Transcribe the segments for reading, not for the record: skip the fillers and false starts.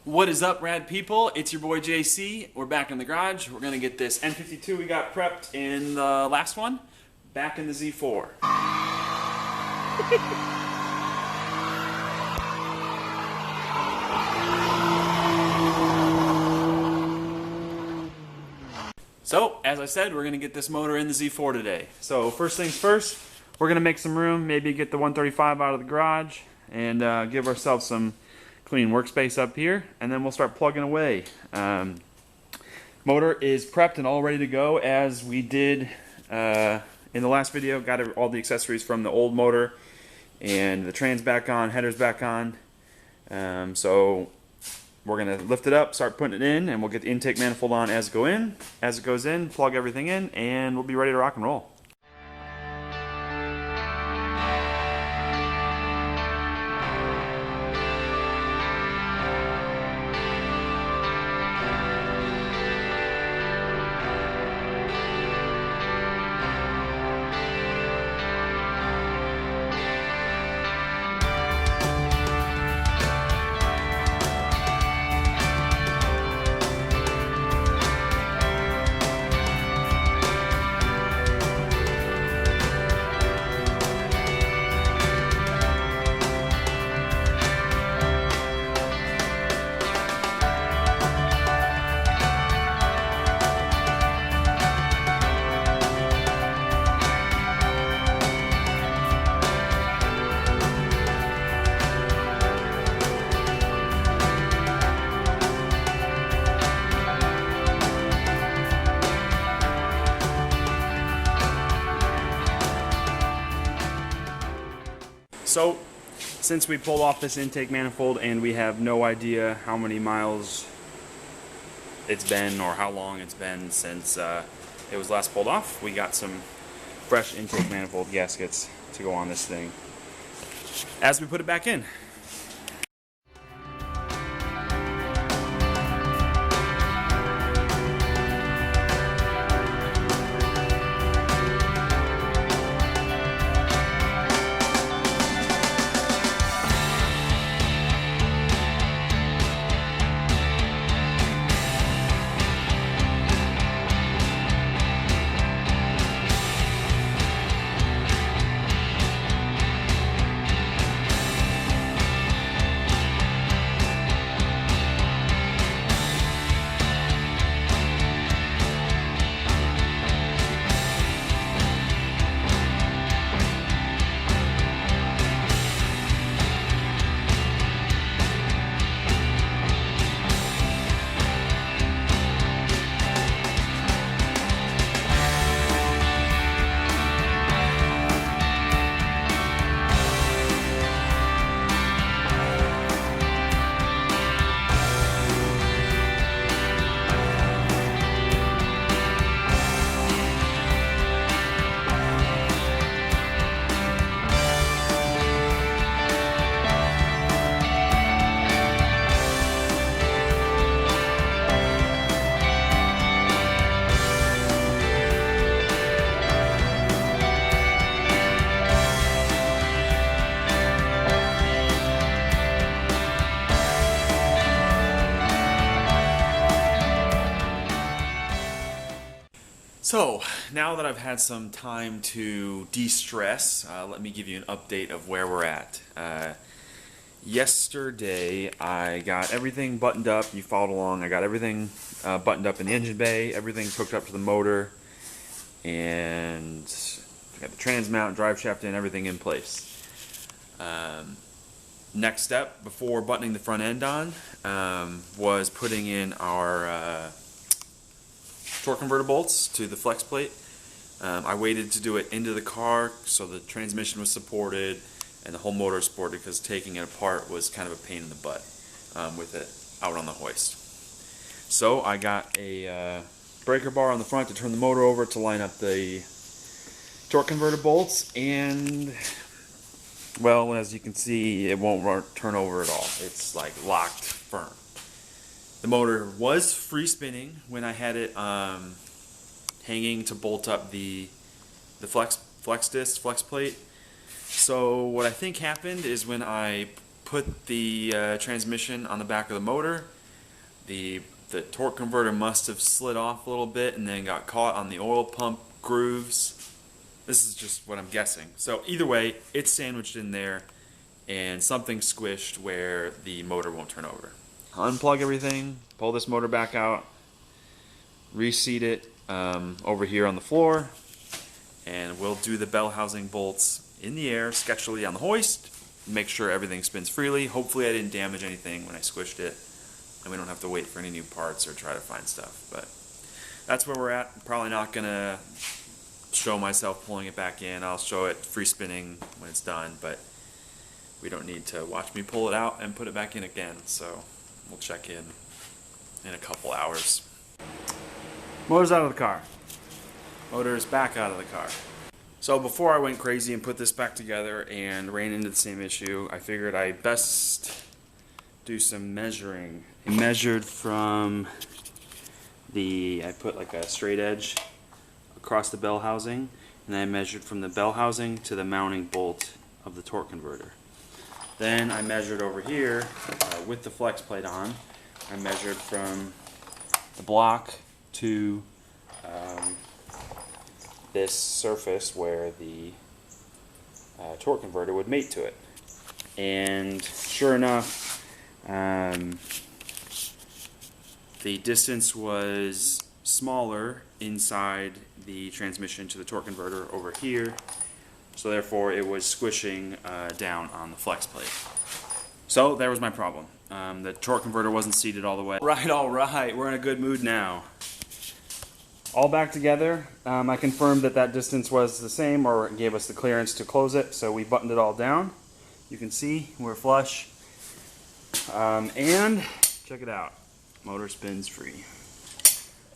What is up, rad people? It's your boy JC. We're back in the garage. We're gonna get this N52 we got prepped in the last one back in the Z4. So, as I said, we're gonna get this motor in the Z4 today. So, first things first, we're gonna make some room, maybe get the 135 out of the garage, and give ourselves some clean workspace up here, and then we'll start plugging away. Motor is prepped and all ready to go as we did in the last video. Got all the accessories from the old motor, and the trans back on, headers back on. So we're gonna lift it up, start putting it in, and we'll get the intake manifold on as it goes in, plug everything in, and we'll be ready to rock and roll. So, since we pulled off this intake manifold and we have no idea how many miles it's been or how long it's been since it was last pulled off, we got some fresh intake manifold gaskets to go on this thing as we put it back in. So, now that I've had some time to de-stress, let me give you an update of where we're at. Yesterday, I got everything buttoned up. You followed along. I got everything buttoned up in the engine bay. Everything's hooked up to the motor. And I got the trans mount, drive shaft in, everything in place. Next step, before buttoning the front end on, was putting in our torque converter bolts to the flex plate. I waited to do it into the car so the transmission was supported and the whole motor was supported, because taking it apart was kind of a pain in the butt with it out on the hoist. So I got a breaker bar on the front to turn the motor over to line up the torque converter bolts, and well, as you can see, it won't turn over at all. It's like locked firm. The motor was free spinning when I had it hanging to bolt up the flex plate. So what I think happened is when I put the transmission on the back of the motor, the torque converter must have slid off a little bit and then got caught on the oil pump grooves. This is just what I'm guessing. So either way, it's sandwiched in there and something squished where the motor won't turn over. Unplug everything, pull this motor back out, reseat it over here on the floor, and we'll do the bell housing bolts in the air, sketchily on the hoist, make sure everything spins freely. Hopefully I didn't damage anything when I squished it, and we don't have to wait for any new parts or try to find stuff. But that's where we're at. I'm probably not gonna show myself pulling it back in. I'll show it free spinning when it's done, but we don't need to watch me pull it out and put it back in again. So we'll check in a couple hours. Motor's out of the car. Motor is back out of the car. So before I went crazy and put this back together and ran into the same issue, I figured I'd best do some measuring. I measured from I put like a straight edge across the bell housing, and I measured from the bell housing to the mounting bolt of the torque converter. Then I measured over here with the flex plate on. I measured from the block to this surface where the torque converter would mate to it. And sure enough, the distance was smaller inside the transmission to the torque converter over here, so therefore it was squishing down on the flex plate. So there was my problem. The torque converter wasn't seated all the way. All right, we're in a good mood now. All back together. I confirmed that distance was the same, or it gave us the clearance to close it, so we buttoned it all down. You can see we're flush. And check it out. Motor spins free.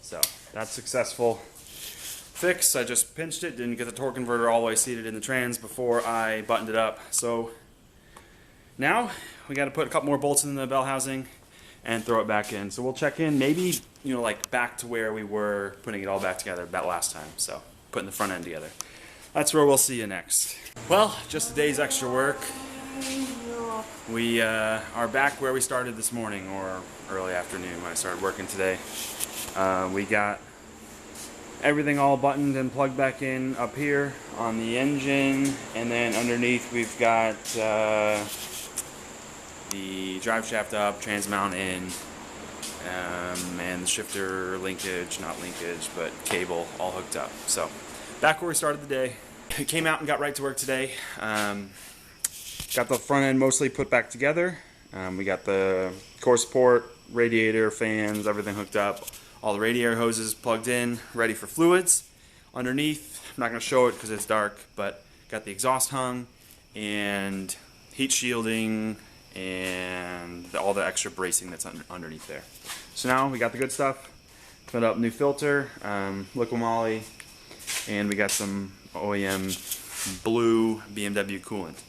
So that's successful fix. I just pinched it, didn't get the torque converter all the way seated in the trans before I buttoned it up. So now we got to put a couple more bolts in the bell housing and throw it back in. So we'll check in maybe, you know, like back to where we were putting it all back together that last time. So putting the front end together. That's where we'll see you next. Well, just a day's extra work. We are back where we started this morning, or early afternoon when I started working today. We got everything all buttoned and plugged back in up here on the engine, and then underneath we've got the drive shaft up, trans mount in, and the shifter linkage, not linkage, but cable all hooked up. So back where we started the day. Came out and got right to work today. Got the front end mostly put back together. We got the core support, radiator, fans, everything hooked up. All the radiator hoses plugged in, ready for fluids. Underneath, I'm not going to show it because it's dark, but got the exhaust hung and heat shielding and all the extra bracing that's underneath there. So now we got the good stuff. Put up new filter, liquid moly, and we got some OEM blue BMW coolant.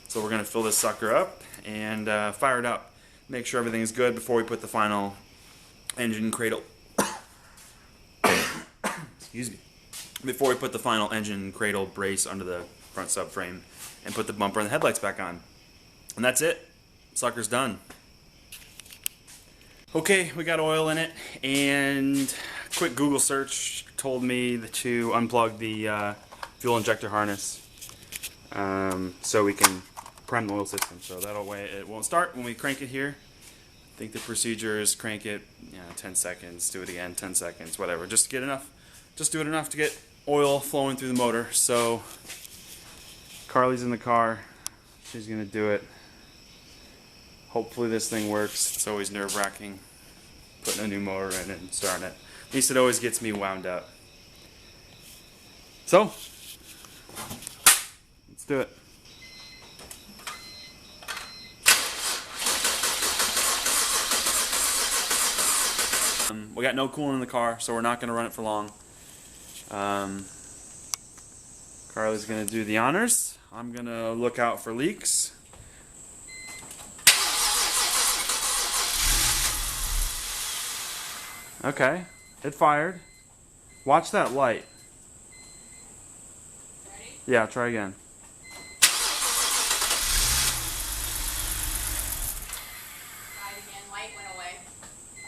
So we're going to fill this sucker up and fire it up. Make sure everything is good before we put the final engine cradle. Excuse me. Before we put the final engine cradle brace under the front subframe and put the bumper and the headlights back on. And that's it. Sucker's done. Okay, we got oil in it, and quick Google search told me to unplug the fuel injector harness so we can prime the oil system. So that'll way it won't start when we crank it here. I think the procedure is crank it, 10 seconds, do it again, 10 seconds, whatever. Just get enough, just do it enough to get oil flowing through the motor. So Carly's in the car. She's gonna do it. Hopefully this thing works. It's always nerve-wracking putting a new motor in it and starting it. At least it always gets me wound up. So let's do it. We got no coolant in the car, so we're not going to run it for long. Carly's going to do the honors. I'm going to look out for leaks. Okay, it fired. Watch that light. Ready? Yeah, try again. Tried again, light went away.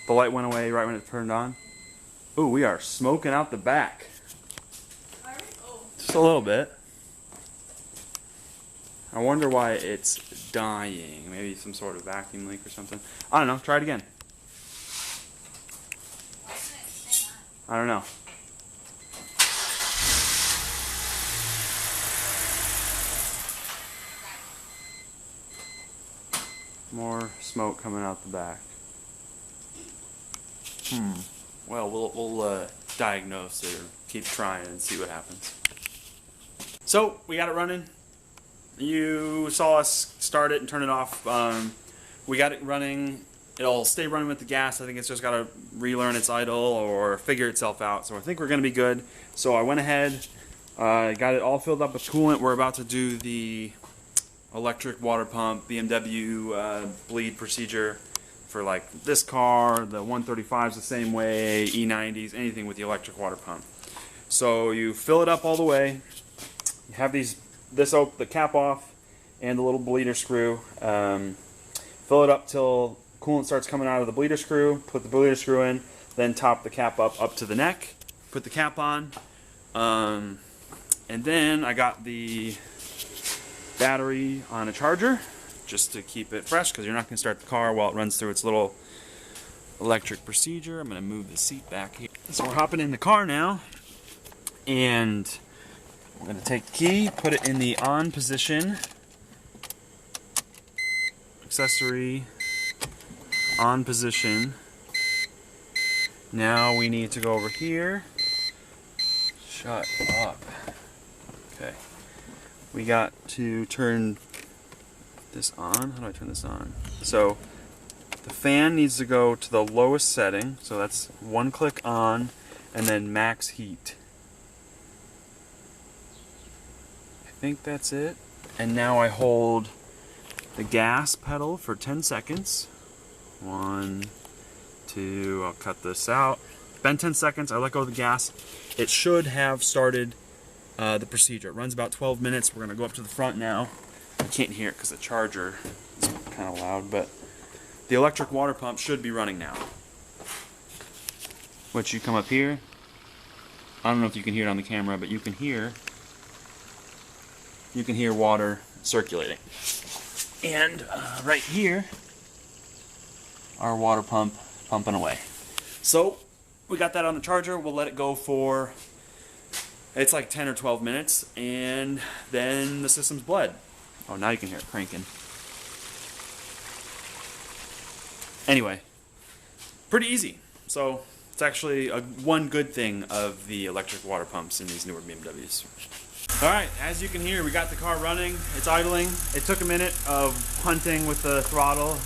The light went away right when it turned on. Ooh, we are smoking out the back. Just a little bit. I wonder why it's dying. Maybe some sort of vacuum leak or something. I don't know. Try it again. I don't know. More smoke coming out the back. Well, we'll diagnose it or keep trying and see what happens. So we got it running. You saw us start it and turn it off. We got it running. It'll stay running with the gas. I think it's just got to relearn its idle or figure itself out. So I think we're going to be good. So I went ahead, got it all filled up with coolant. We're about to do the electric water pump BMW bleed procedure for like this car. The 135s the same way, E90s, anything with the electric water pump. So you fill it up all the way. You have the cap off and the little bleeder screw. Fill it up till coolant starts coming out of the bleeder screw. Put the bleeder screw in, then top the cap up to the neck. Put the cap on, and then I got the battery on a charger just to keep it fresh because you're not going to start the car while it runs through its little electric procedure. I'm going to move the seat back here. So we're hopping in the car now, and I'm going to take the key, put it in the on position, accessory, on position. Now we need to go over here. Shut up. Okay. We got to turn this on. How do I turn this on? So the fan needs to go to the lowest setting. So that's one click on and then max heat. I think that's it. And now I hold the gas pedal for 10 seconds. 1, 2, I'll cut this out. Been 10 seconds, I let go of the gas. It should have started the procedure. It runs about 12 minutes. We're gonna go up to the front now. I can't hear it because the charger is kind of loud, but the electric water pump should be running now. Which you come up here. I don't know if you can hear it on the camera, but you can hear water circulating. And right here, our water pump pumping away. So we got that on the charger. We'll let it go for, it's like 10 or 12 minutes, and then the system's bled. Oh, now you can hear it cranking. Anyway, pretty easy. So it's actually one good thing of the electric water pumps in these newer BMWs. Alright, as you can hear, we got the car running. It's idling. It took a minute of hunting with the throttle.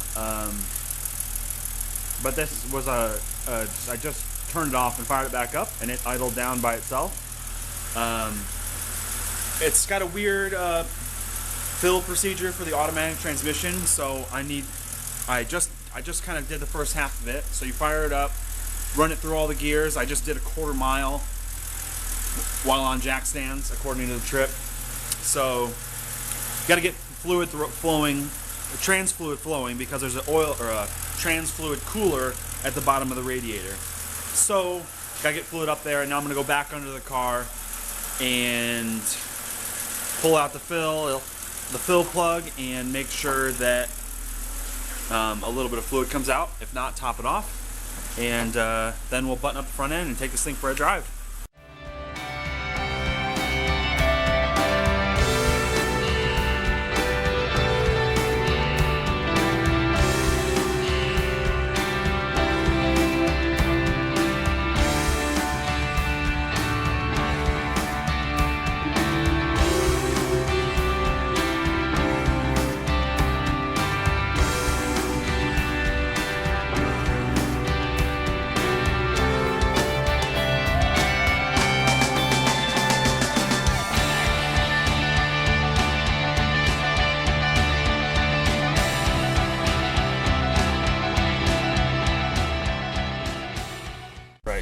But this was I just turned it off and fired it back up, and it idled down by itself. It's got a weird fill procedure for the automatic transmission, so I just kind of did the first half of it. So you fire it up, run it through all the gears. I just did a quarter mile while on jack stands, according to the trip. So you got to get fluid flowing, trans fluid flowing, because there's an oil or a trans fluid cooler at the bottom of the radiator. So got to get fluid up there, and now I'm going to go back under the car and pull out the fill plug, and make sure that a little bit of fluid comes out. If not, top it off, and then we'll button up the front end and take this thing for a drive.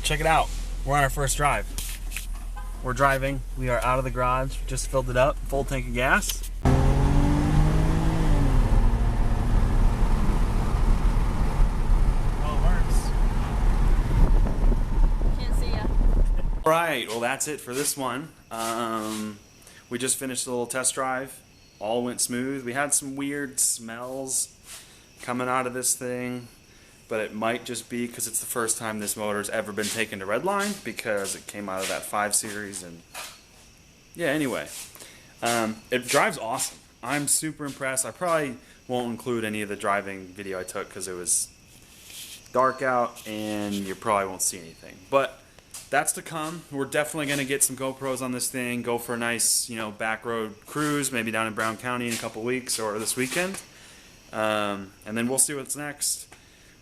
Check it out. We're on our first drive. We're driving. We are out of the garage. Just filled it up. Full tank of gas. Well, it works. Alright, well that's it for this one. We just finished a little test drive. All went smooth. We had some weird smells coming out of this thing, but it might just be because it's the first time this motor's ever been taken to Redline, because it came out of that 5 Series. And yeah, anyway, it drives awesome. I'm super impressed. I probably won't include any of the driving video I took because it was dark out and you probably won't see anything, but that's to come. We're definitely going to get some GoPros on this thing, go for a nice, you know, back road cruise, maybe down in Brown County in a couple weeks or this weekend. And then we'll see what's next.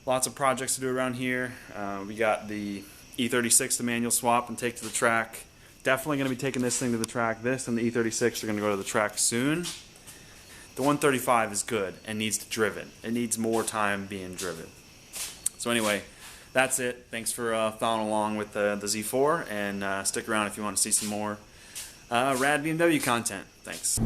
Lots of projects to do around here. We got the E36 to manual swap and take to the track. Definitely going to be taking this thing to the track. This and the E36 are going to go to the track soon. The 135 is good and needs to be driven. It needs more time being driven. So anyway, that's it. Thanks for following along with the Z4, and stick around if you want to see some more rad BMW content. Thanks.